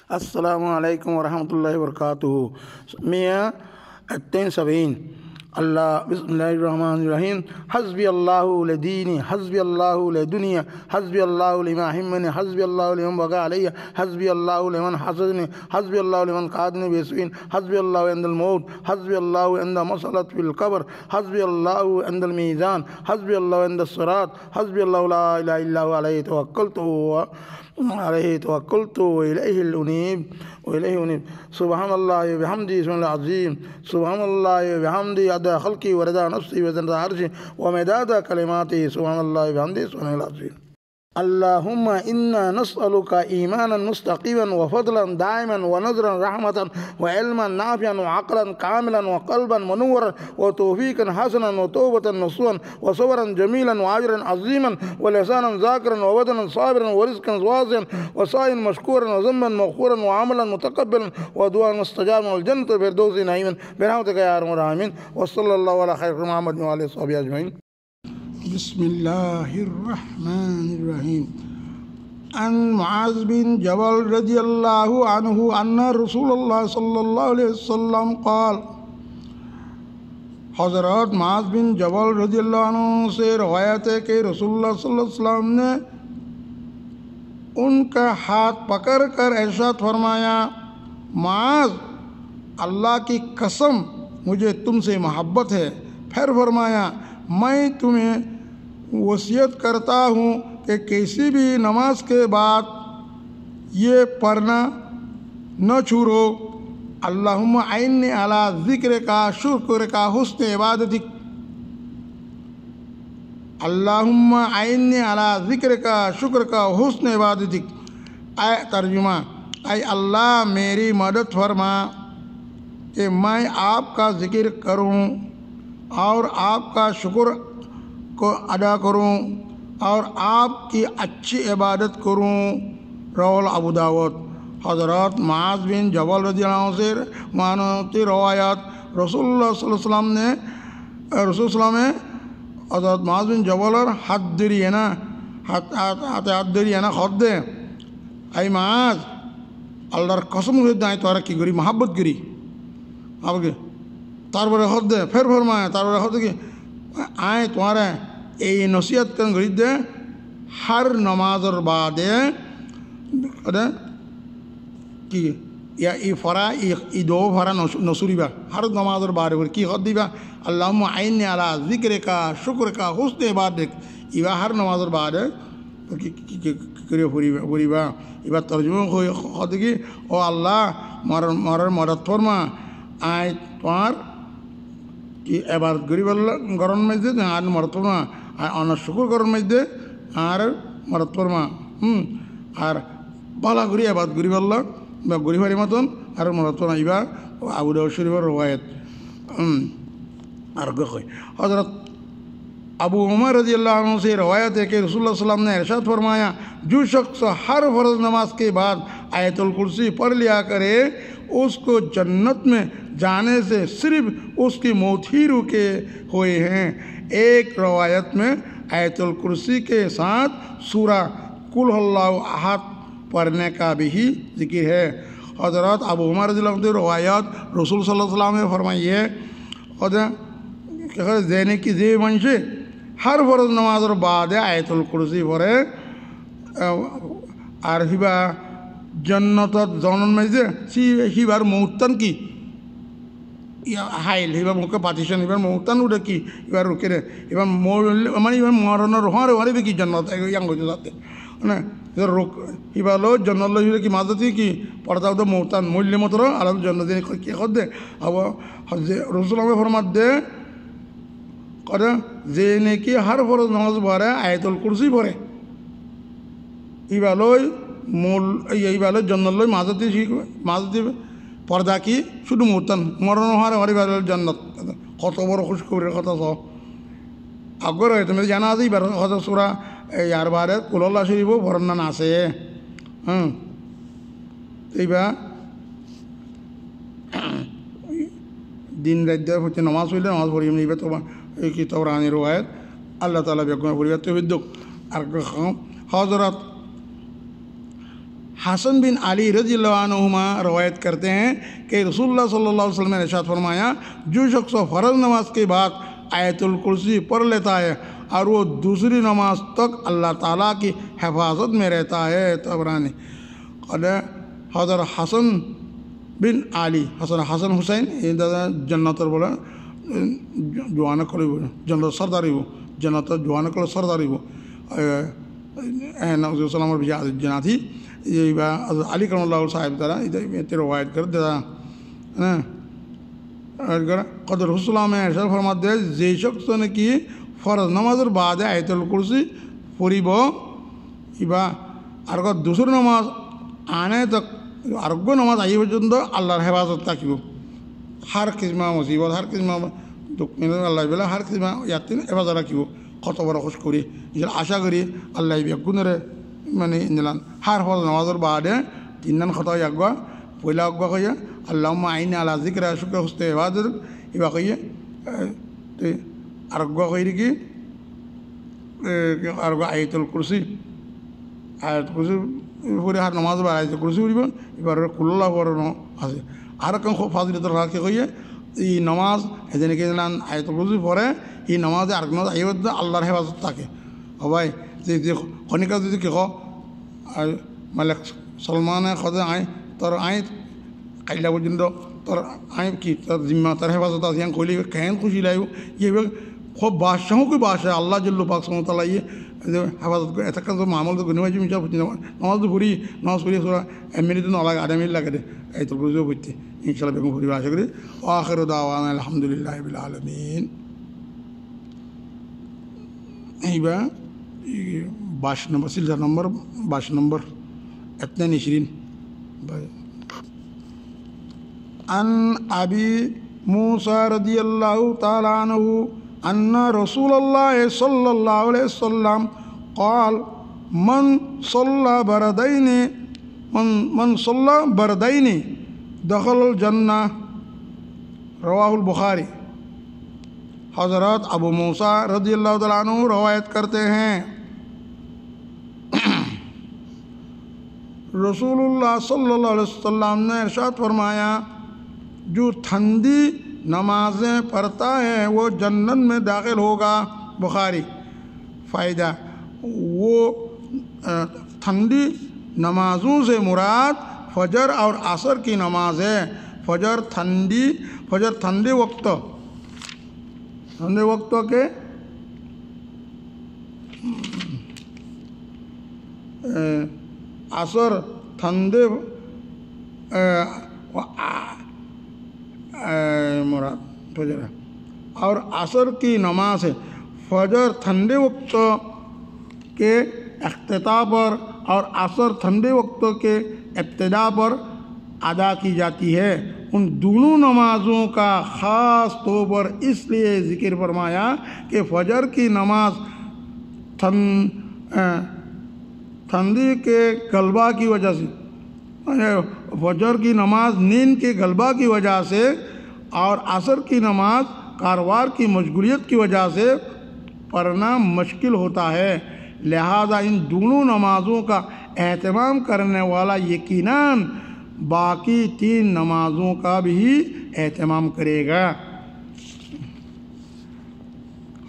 अस्सलामुअलैकुम वरहमतुल्लाहि वबरकातुहू। मियाँ 73 अल्लाह बिस्मिल्लाहिर्रहमानिर्रहीम। हस्बी अल्लाहु लदीनी हस्बी अल्लाहु लदुनिया हस्बी अल्लाहु लिमा हिम्मनी हस्बी अल्लाहु लिमन बगा अलैया हस्बी अल्लाहु लिमन हसदनी हस्बी अल्लाहु लिमन कादनी बिस्विन हस्बी अल्लाहु इंदल मौत हस्बी अल्लाहु इंद मसलत फिल कब्र हस्बी अल्लाहु इंदल मीज़ान हस्बी अल्लाहु इंदस सिरात हस्बी अल्लाहु ला इलाहा इल्ला हु अलैहि तवक्कलतु व इलैहिल उनीब। सुब्हानल्लाहि व बिहम्दिही सुब्हानल अज़ीम। सुब्हानल्लाहि व बिहम्दिही अदद खल्क़ी व रिज़ा नफ़्सी व ज़िनता अर्शी व मिदाद कलिमातिही। सुब्हानल्लाहि व बिहम्दिही सुब्हानल अज़ीम। अल्लाहुम्मा इन्ना नस्अलुका ईमानन मुस्तक़ीमन व फ़ज़लन दाइमन व नज़रन रहमतन व इल्मन नाफ़िअन व अक़लन कामिलन व क़ल्बन मनव्वरन व तौफ़ीक़न हसनन व तौबतन नसूहन व सब्रन जमीलन व अजरन अज़ीमन व लिसानन ज़ाकिरन व बदनन साबिरन व रिज़्क़न वासिअन व साइन मशकूरन व ज़म्मन मग़फ़ूरन व अमलन मुतक़ब्बलन व दुआन मुस्तजाबन वल जन्नत फ़िरदौसी नईमन बिरहमतिका या अरहमर राहिमीन। व सल्लल्लाहु अला खैरि मुहम्मद व आलिहि व सहबिहि अजमईन। बिस्मिल्लाहिर्रहमानिर्रहीम। अन मुआज़ बिन जबल रज़ियल्लाहु अन्हु अन्ना रसूलुल्लाह सल्लल्लाहु अलैहि वसल्लम क़ाल। हज़रत मुआज़ बिन जबल रज़ियल्लाहु अन्हु से रवायत है कि रसूलुल्लाह सल्लल्लाहु अलैहि वसल्लम ने उनका हाथ पकड़ कर इरशाद फरमाया, मुआज़, अल्लाह की कसम मुझे तुमसे मोहब्बत है। फिर फरमाया, मैं तुम्हें वसीयत करता हूँ कि किसी भी नमाज के बाद ये पढ़ना न छोड़ो, अल्लाहुम्मा आइन्नी अला ज़िक्रिका शुक्रिका हुस्न इबादतिक। अल्लाहुम्मा आइन्नी अला ज़िक्रिका शुक्रिका हुस्न इबादतिक। आय तर्जुमा, आय अल्लाह मेरी मदद फरमा कि मैं आपका ज़िक्र करूँ और आपका शुक्र को अदा करूँ और आपकी अच्छी इबादत करूँ। रवाहुल अबू दाऊद। हज़रत मुआज़ बिन जबल रज़ियल्लाहु अन्हु से मानती रवायत, रसूलुल्लाह सल्लल्लाहु अलैहि वसल्लम ने हज़रत मुआज़ बिन जबल हाथ धरिए ना खत दे, आई मुआज़, আল্লাহর কসম করে দাই তোরা কি করি মহব্বত করি আমাকে। তারপরে হদ দে ফের ফরমায়, তারপরে হদ কি আয় তোমার এই নসিহত করেন ঘড়ি দে हर नमाजर बाद कि या ई फरा ई दो फरा नसुरीबा हर नमाजर बाद की हद दीबा अल्लाहुम्मा आइन्नी अला ज़िक्रिका शुक्रिका हुस्न इबादतिक। इबा हर नमाजर बाद করে পড়িবা। এবার তর্জমা হতে কি, ও আল্লাহ মরার মদত ফরমা, আয় তোমার কি এবার গরিব গরম মধ্যে আর মদত ফরমা, আর অনার শুকুর গরম মধ্যে আর মদত ফরমা। আর বালা ঘুরি এবার গরিব আল্লাহ বা গরিবারি মতন আর মদত ফরমা। এবার আবু দাউদ শরীফের রওয়ায়াত। আর হযরত अबू उमर रज़ियल्लाहु अन्हु से रवायत है कि रसूलुल्लाह सल्लल्लाहु अलैहि वसल्लम ने इरशाद फरमाया, जो शख्स हर फ़र्ज़ नमाज के बाद आयतुल कुर्सी पढ़ लिया करे, उसको जन्नत में जाने से सिर्फ उसकी मौत ही रुके हुए हैं। एक रवायत में आयतुल कुर्सी के साथ सूरा कुल हुवल्लाहु अहद पढ़ने का भी जिक्र है। हज़रत अबू उमर रज़ियल्लाहु अन्हु रवायत रसूल सल्लल्लाहु अलैहि वसल्लम ने फरमाई है, और जैने की जे मंशे हर फर्ज नमाजर बाद आयतुल कुर्सी पढ़े और हिबा जन्नत जन्म में हिबार मौतन की हाइल हिबार मुखे पार्टीशन हिबार मौतन उठे की हिबार रुके रे हिबार मानी हिबार मरणार हमारे हमारे भी की जन्नत यांग हो जाते ना इधर रोक हिबार लो जन्नत लो हिबार की मादती की पढ़ता उधर मौतन मूल्य मतरो अलग जन्नत देने क्या कर दे अब रसूल में फरमात दे करे जे ने कि हर फर्ज नमाज पढ़े आयतुल कुर्सी पढ़े इबालोय मूल इबालोय जन्नत माजती पर्दा की शुद्ध मूर्तन मरण हार हर इबालोय जन्नत कत बड़ खुशखबरेर कथा सह आगर है तुम्हें जाना आज इबार हजर सूरा यार बारे कुल्ला शरीफ बर्णन आछे। इबा दिन रात हচ্ছে नमाज पढ़ले नमाज पढ़ी इबा তোমার এই কি তাওরানি রওয়ায়াত আল্লাহ তাআলা বেকম পরিবর্তে বিদ্যুক আর হযরত हसन बिन अली रज़ियल्लाहु अन्हुमा रवायत करते हैं कि रसूलुल्लाह सल्लल्लाहु अलैहि वसल्लम ने इरशाद फरमाया, जो शख्स फ़र्ज़ नमाज के बाद आयतुल कुर्सी पढ़ लेता है और वो दूसरी नमाज तक अल्लाह ताला की हिफाजत में रहता है। तबरानी हज़रत हसन बिन अली हसन हुसैन ये दादा जन्नतर बोला जवान कल जन्नत सरदारी वो जन्नत जवान कल सरदारी वो नज़र जना थी ये अली करमल्लाहु साहिब तारा इधर रवायत कर दादा ना कदर हुस्ला में ऐसा फरमाते हैं जे शख्स ने की फ़र्ज़ नमाज़र बाद आयतुल कुर्सी पढ़िब इबा और दूसरी नमाज आने तक आरोग्य नमाज आई पर्यन्त आल्लाहर हेफाजत थाकिब हर किस्म मुसीबत हर किस्म दुख आल्लाह बेला हर किस्म यात्री हेफाजत राखिब कत बड़ खुश करी इजल आशा करी आल्लाह बेगुनरे माने इनलान हर फर्ज नमाजर बादे तीन खता यागवा पहला अगवा कहिए अल्लाहुम्मा आइनी अला ज़िक्रिका शुक्रिका हुस्न इबादत इबा कहिए आरोग्य कहिए कि आरोग्य आयतुल कुर्सी পরে আর নামাজ বাড়াইছে কুরসি পড়িব এবার কুল্লা পড়ানো আছে আর কেন ফাজিলতর রাখে কইয়ে এই নামাজ এজন্য কি জানান আয়াতুল কুরসি পড়ে এই নামাজে আর নামাজ আইবদ আল্লাহর হেফাজত থাকে ও ভাই যে খনিকা যদি কি মালিক সলমানে খদে আই তোর আই কাইলা পর্যন্ত তোর আই কি তোর জিম্মা তোর হেফাজত আছে কইলি কেন খুশি লাইব ये খুব বাদশাহ কি বাদশাহ আল্লাহ জল্লু পাক সুবহানাহু ওয়া তাআলা হেফাজত করে এত কাজ মামল তো গুনে মাঝে মিশা পড়তে নামাজ তো পড়ি নামাজ পড়ি সোরা এমনি তো নলাগে আধা মিনিট লাগে এই তো বুঝেও পড়তে ইনশাআল্লাহ বেগম পড়ি আশা করি আখিরু দাওয়ানা আলহামদুলিল্লাহি বিল আলামিন। এইবার 22 নম্বর সিলসিলা নম্বর 22 নম্বর 22 عن أبي موسى رضي الله تعالى عنه أن رسول الله صلى الله عليه وسلم قال من صلى بردين دخل الجنة رواه البخاری। हज़रत अबू मूसा रज़ी अल्लाह तआला अन्हु रवायत करते हैं रसूलुल्लाह सल्लल्लाहु अलैहि वसल्लम ने इरशाद फरमाया, जो ठंडी नमाज़ें पढ़ता है वो जन्नत में दाखिल होगा। बुखारी। फ़ायदा वो ठंडी नमाज़ों से मुराद फजर और असर की नमाज है। फजर ठंडे वक्त के असर ठंडे मुराद फजर और असर की नमाज है। फजर ठंडे वक्त के इख्तिताम पर और असर ठंडे वक्त के इब्तिदा पर अदा की जाती है। उन दोनों नमाज़ों का ख़ास तौर पर इसलिए ज़िक्र फरमाया कि फजर की नमाज ठंडी के गलबा की वजह से, फजर की नमाज नींद के गलबा की वजह से और असर की नमाज कारोबार की मशगूलियत की वजह से पढ़ना मुश्किल होता है। लिहाजा इन दोनों नमाज़ों का एहतमाम करने वाला यकीनन बाकी 3 नमाज़ों का भी एहतमाम करेगा।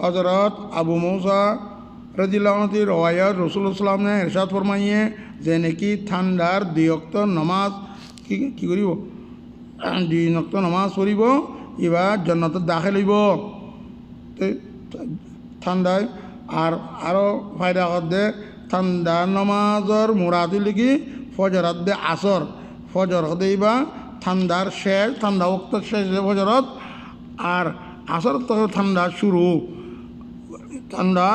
हज़रत अबू मूसा रज़ियल्लाहु अन्हु की रवायत रसूलुल्लाह सल्लल्लाहु अलैहि वसल्लम ने इरशाद फरमाई है जेने कि ঠান্ডার 2 ওয়াক্ত নামাজ কি করিব 2 ওয়াক্ত নামাজ পড়িব এবার জান্নাতে দাখিল হইব। ঠান্ডায় আর আরও ফায়দা করতে ঠান্ডা নামাজের মুরাদি লিখি ফজরাত দে আসর ফজর হদেইবা ঠান্ডার শেষ ঠান্ডা ওয়াক্ত শেষ ফজরত আর আসর তো ঠান্ডা শুরু ঠান্ডা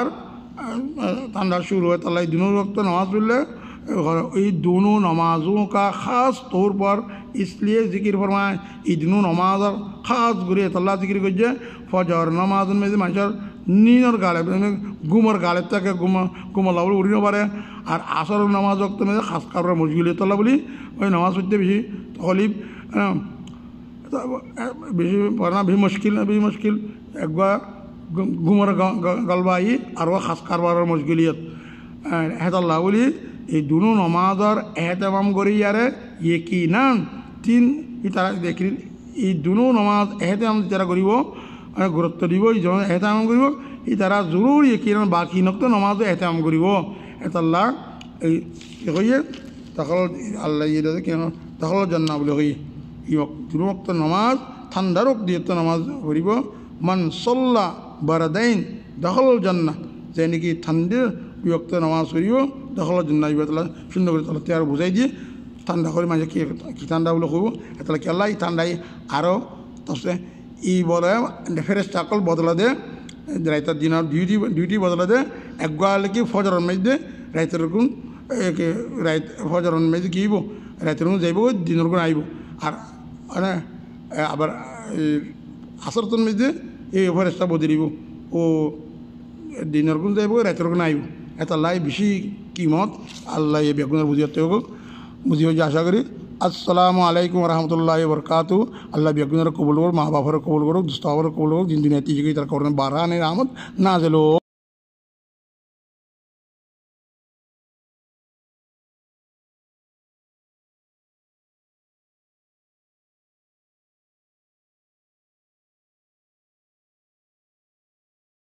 शुरू है तला दोनों वक्त नमाज पढ़ले ये दोनों नमाज़ों का ख़ास तौर पर इसलिए जिक्र फरमाए ये दोनों नमाज ख़ास गुरे तला जिक्र कर फजर नमाज में मानसर नींदर गाले घुमर गाले तक घुमला उड़ी न पारे और आसर नमाज वक्त में खास कर मुश्किल तला बोली वही नमाज पढ़ते बेसि तकलीफ बेसि पढ़ना भी मुश्किल एक बार घुमर गलबाई और वह खास कारबार मुश्किलियत हेतल्ला बोली এই দুনো নমাজর এহতেমাম করি ইয়ারে ইয়েকিনান তিন তারা দেখি এই দুনো নমাজ এহতেমাম যারা করিব গুরুত্ব দিব এই জন এহতেমাম করিব এই তারা জরুর ইয়েকিনান বাকি নক্ত নমাজ এহতেমাম করিব এতাল্লাহ এই কইয়ে তখন আল্লাহ ইয়ে কেন তখন জান্না বলে কই ই দুনো ওয়াক্ত নমাজ ঠান্ডার দিয়ে তো নমাজ করিব মান সল্লা বারাদাইন দখল জান্না যে নাকি ঠান্ডার বিভক্ত নামাজ করিব দখল জান্না ইবাতাল্লাহ সুন্দর করে তাহলে আর বুঝাই দিয়ে ঠান্ডা করে মাঝে কি ঠান্ডা বলে কইব তাহলে কি আল্লাহ এই ঠান্ডাই আরও তারপরে ই বলে ফেরেস্তা আকল বদলা দে রাইতার দিনের ডিউটি বদলা দে একগালে কি ফজরের মধ্যে রাইতের গুণ রাইত ফজরের মধ্যে কি হইব রাইতের গুণ যাইব দিনের গুণ আইব আর আবার আসরতন মধ্যে এই ফেরেস্তা বদলিব ও দিনের গুণ যাইব রাতের গুণ আইব এটা লাই বেশি কিমত আল্লাহ এই বেগুনের বুঝিয়ে হোক বুঝি হয়ে আশা করি আসসালামু আলাইকুম রহমতুল্লাহ বরকাতু আল্লাহ বেগুনের কবুল করুক মা বাবার কবুল করুক দুস্তাবার কবুল করুক দিন দুনিয়া তিজকে তার করুন বারহানের আহমদ না